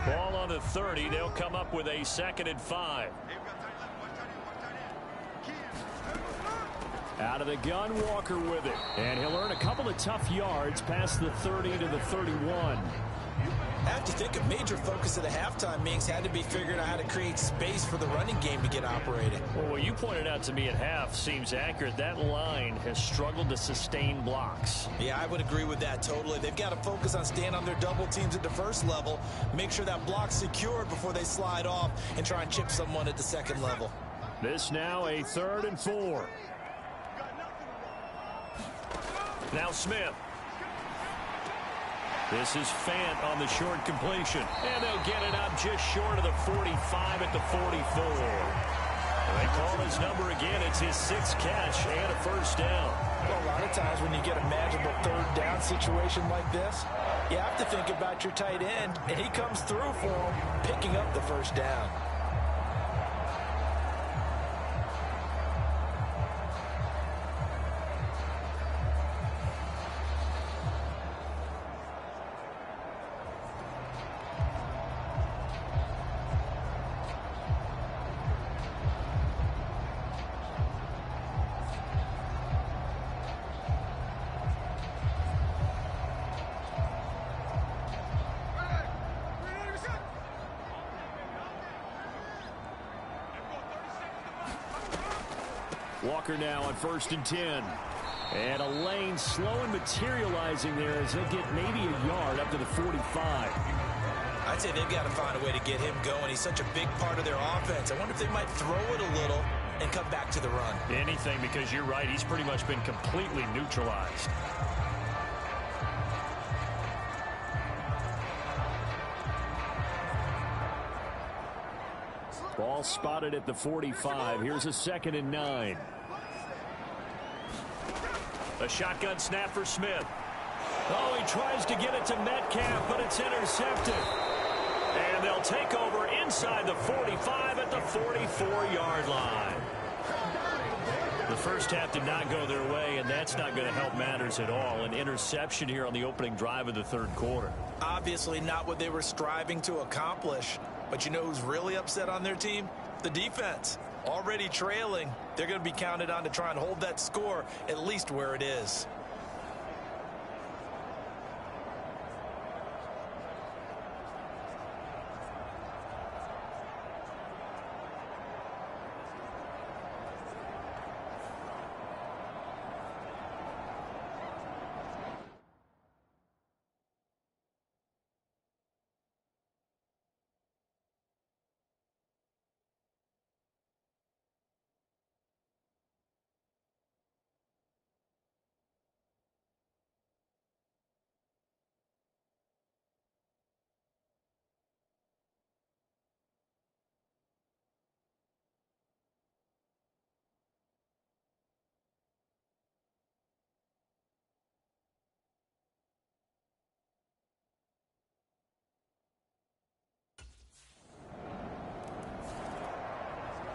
Ball on the 30. They'll come up with a 2nd and 5. Out of the gun, Walker with it. And he'll earn a couple of tough yards past the 30 to the 31. I have to think a major focus of the halftime meetings had to be figuring out how to create space for the running game to get operated. Well, what you pointed out to me at half seems accurate. That line has struggled to sustain blocks. Yeah, I would agree with that totally. They've got to focus on staying on their double teams at the first level, make sure that block's secured before they slide off and try and chip someone at the 2nd level. This now a 3rd and 4. Now Smith. This is Fant on the short completion. And they'll get it up just short of the 45 at the 44. They call his number again. It's his 6th catch and a 1st down. Well, a lot of times when you get a manageable 3rd down situation like this, you have to think about your tight end, and he comes through for him, picking up the 1st down. Walker now on 1st and 10. And a lane slow and materializing there as he'll get maybe a yard up to the 45. I'd say they've got to find a way to get him going. He's such a big part of their offense. I wonder if they might throw it a little and come back to the run. Anything, because you're right. He's pretty much been completely neutralized. Ball spotted at the 45. Here's a 2nd and 9. A shotgun snap for Smith. Oh, he tries to get it to Metcalf, but it's intercepted. And they'll take over inside the 45 at the 44-yard line. The first half did not go their way, and that's not going to help matters at all. An interception here on the opening drive of the third quarter. Obviously not what they were striving to accomplish. But you know who's really upset on their team? The defense. Already trailing. They're going to be counted on to try and hold that score at least where it is.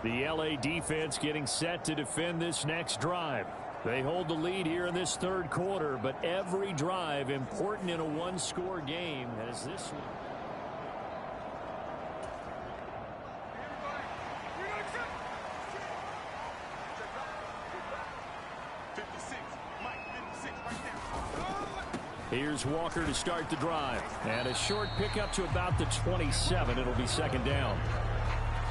The LA defense getting set to defend this next drive. They hold the lead here in this third quarter, but every drive important in a one-score game as this one. Here's Walker to start the drive. And a short pickup to about the 27. It'll be second down.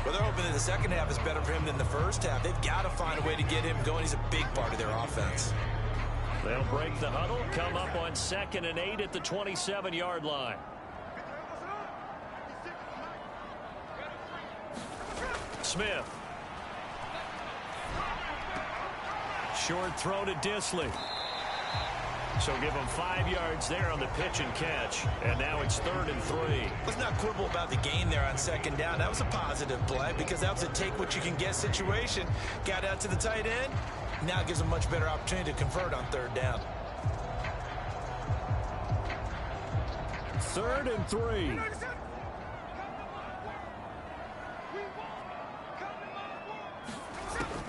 Well, they're hoping that the second half is better for him than the first half. They've got to find a way to get him going. He's a big part of their offense. They'll break the huddle, come up on 2nd and 8 at the 27-yard line. Smith. Short throw to Disley. So give him 5 yards there on the pitch and catch. And now it's 3rd and 3. Let's not quibble about the gain there on second down. That was a positive play because that was a take-what-you-can-get situation. Got out to the tight end. Now it gives a much better opportunity to convert on 3rd down. 3rd and 3.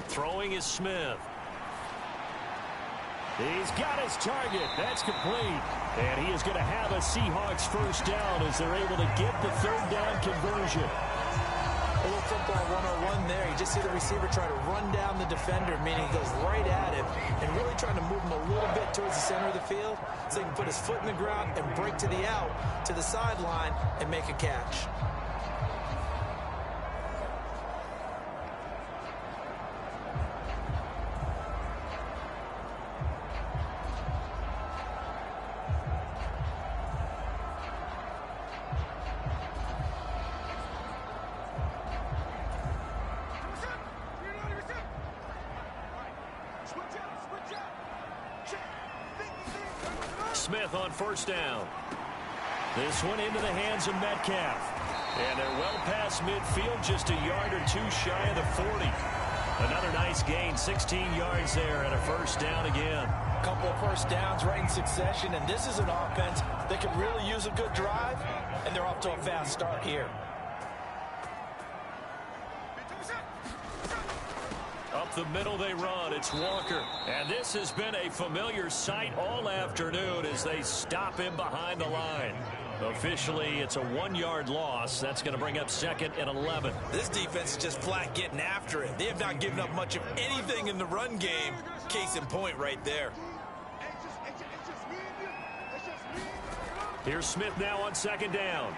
Throwing is Smith. He's got his target. That's complete. And he is going to have a Seahawks first down as they're able to get the 3rd down conversion. A little football 101 there. You just see the receiver try to run down the defender, meaning he goes right at him and really trying to move him a little bit towards the center of the field so he can put his foot in the ground and break to the out, to the sideline, and make a catch. Smith on first down. This one into the hands of Metcalf. And they're well past midfield, just a yard or two shy of the 40. Another nice gain, 16 yards there and a first down again. A couple of first downs right in succession, and this is an offense that could really use a good drive, and they're off to a fast start here. Up the middle they run. It's Walker. And this has been a familiar sight all afternoon as they stop him behind the line. Officially, it's a 1-yard loss. That's going to bring up 2nd and 11. This defense is just flat getting after it. They have not given up much of anything in the run game. Case in point right there. Here's Smith now on 2nd down.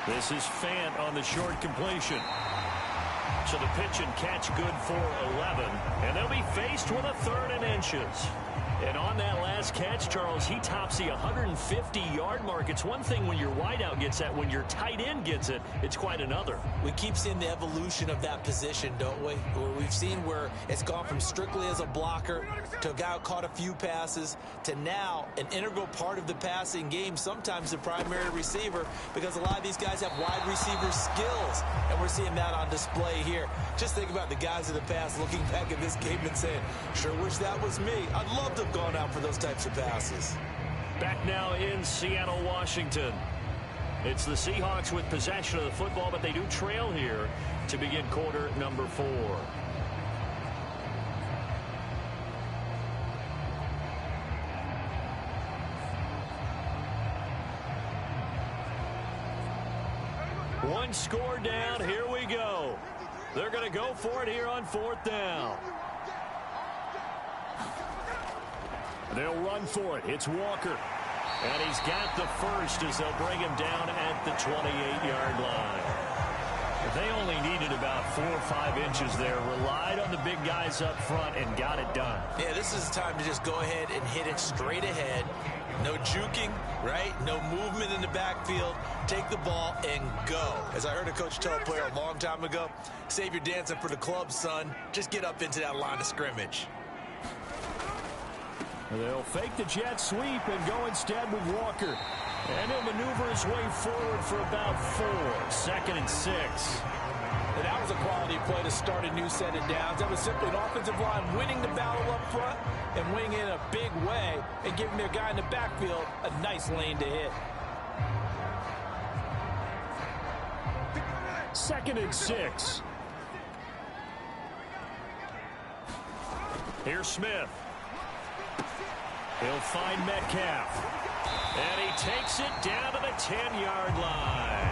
This is Fant on the short completion. So the pitch and catch good for 11. And they'll be faced with a 3rd and inches. And on that last catch, Charles, he tops the 150-yard mark. It's one thing when your wideout gets that. When your tight end gets it, it's quite another. We keep seeing the evolution of that position, don't we? We've seen where it's gone from strictly as a blocker to a guy who caught a few passes to now an integral part of the passing game, sometimes the primary receiver, because a lot of these guys have wide receiver skills, and we're seeing that on display here. Just think about the guys in the past looking back at this game and saying, sure wish that was me. I'd love to have gone out for those types of passes. Back now in Seattle, Washington. It's the Seahawks with possession of the football, but they do trail here to begin quarter number 4. One score down. Here we go. They're going to go for it here on 4th down. They'll run for it. It's Walker. And he's got the first as they'll bring him down at the 28-yard line. They only needed about 4 or 5 inches there. Relied on the big guys up front and got it done. Yeah, this is the time to just go ahead and hit it straight ahead. No juking, right? No movement in the backfield. Take the ball and go. As I heard a coach tell a player a long time ago, save your dancing for the club, son. Just get up into that line of scrimmage. They'll fake the jet sweep and go instead with Walker. And he'll maneuver his way forward for about 4. 2nd and 6. And that was a quality play to start a new set of downs. That was simply an offensive line winning the battle up front and winning in a big way and giving their guy in the backfield a nice lane to hit. 2nd and 6. Here's Smith. He'll find Metcalf. And he takes it down to the 10-yard line.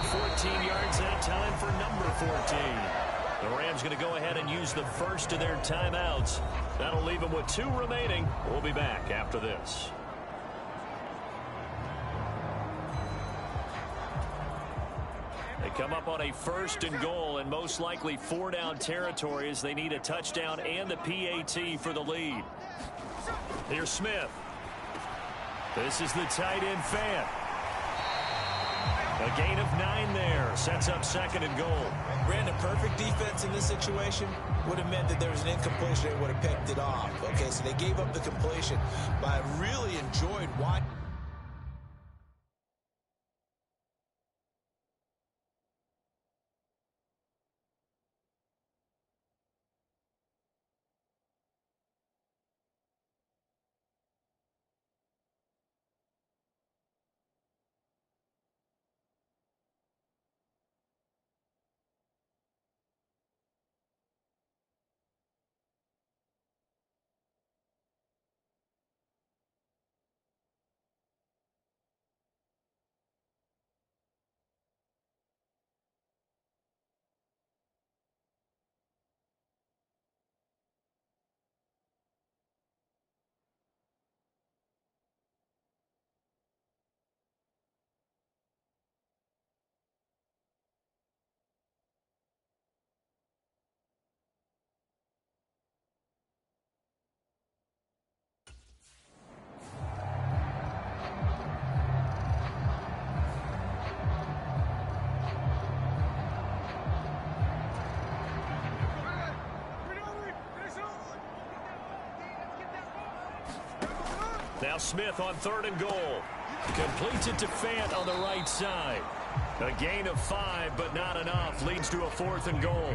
14 yards that time for number 14. The Rams going to go ahead and use the first of their timeouts. That'll leave them with 2 remaining. We'll be back after this. They come up on a 1st and goal and most likely 4-down territory as they need a touchdown and the PAT for the lead. Here's Smith. This is the tight end Fant. A gain of 9 there. Sets up 2nd and goal. Brandon, perfect defense in this situation would have meant that there was an incompletion. They would have picked it off. Okay, so they gave up the completion. But I really enjoyed watching. Now Smith on 3rd and goal. Completes it to Fant on the right side. A gain of 5, but not enough. Leads to a 4th and goal.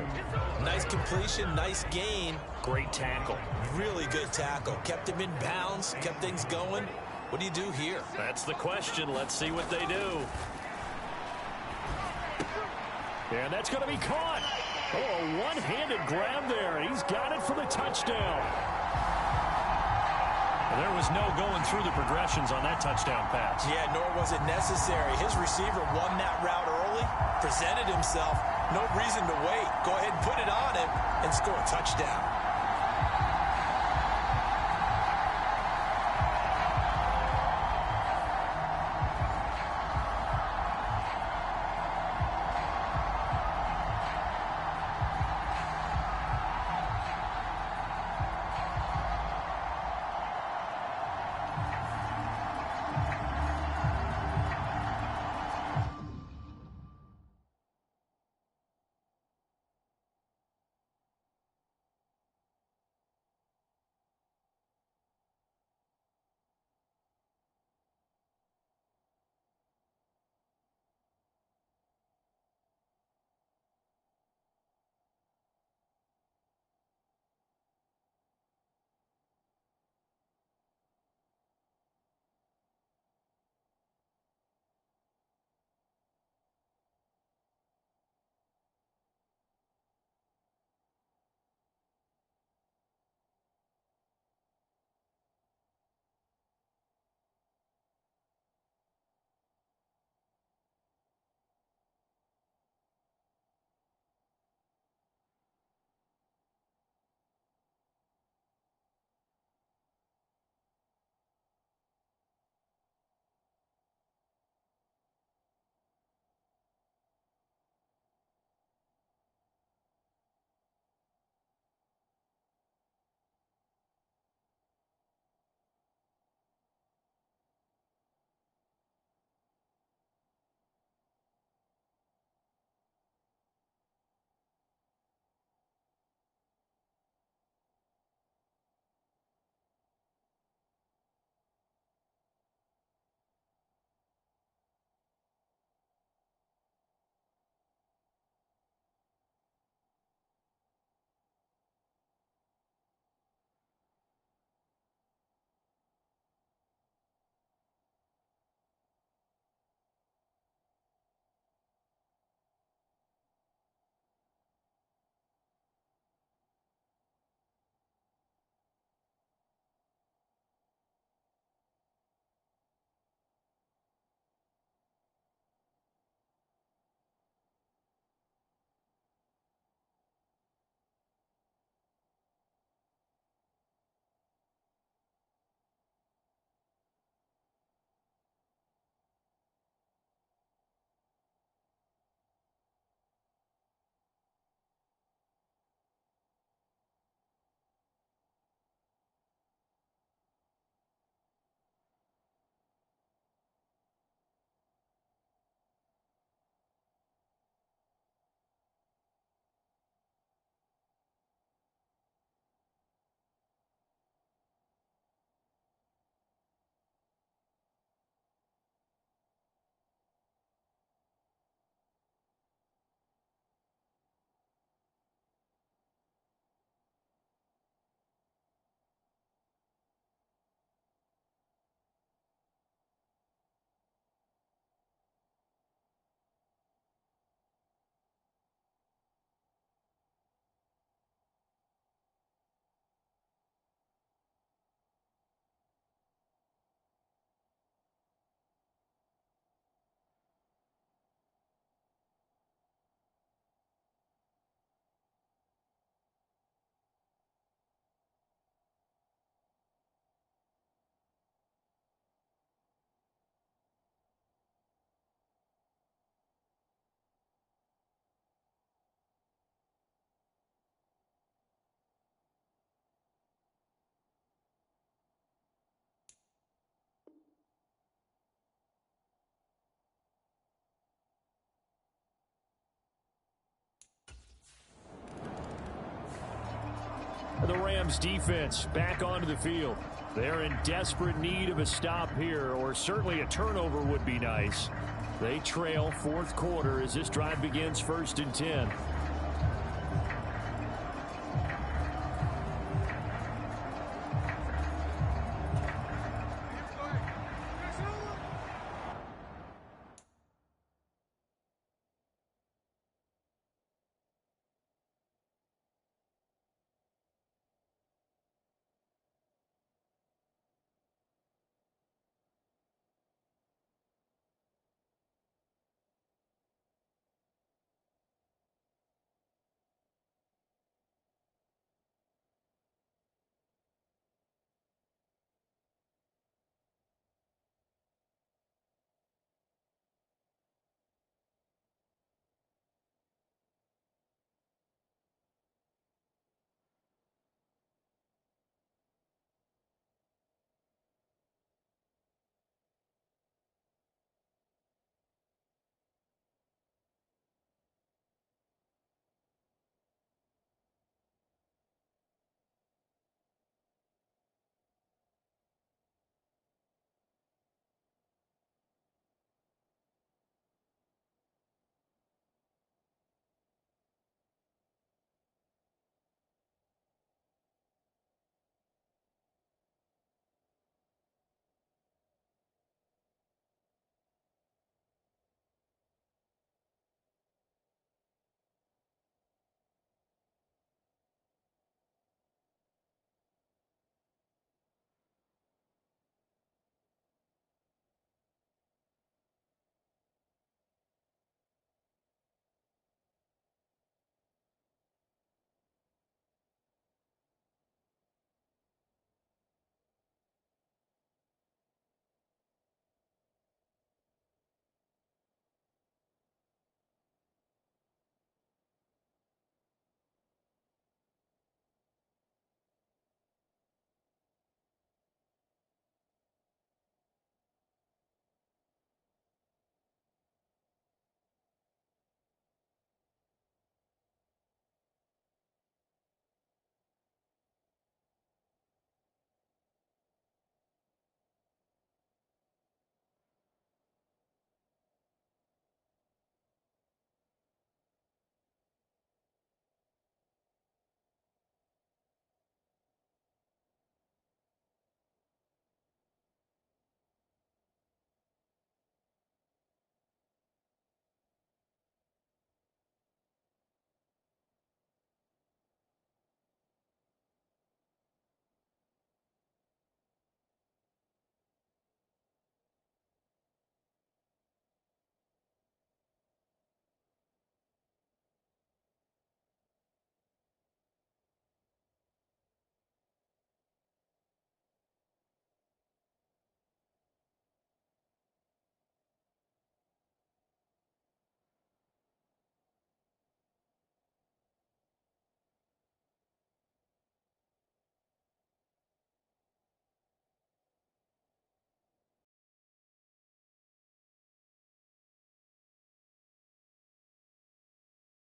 Nice completion, nice gain. Great tackle. Really good tackle. Kept him in bounds, kept things going. What do you do here? That's the question. Let's see what they do. And that's going to be caught. Oh, a one-handed grab there. He's got it for the touchdown. There was no going through the progressions on that touchdown pass. Yeah, nor was it necessary. His receiver won that route early, presented himself. No reason to wait. Go ahead and put it on him and score a touchdown. Rams defense back onto the field. They're in desperate need of a stop here, or certainly a turnover would be nice. They trail fourth quarter as this drive begins 1st and 10.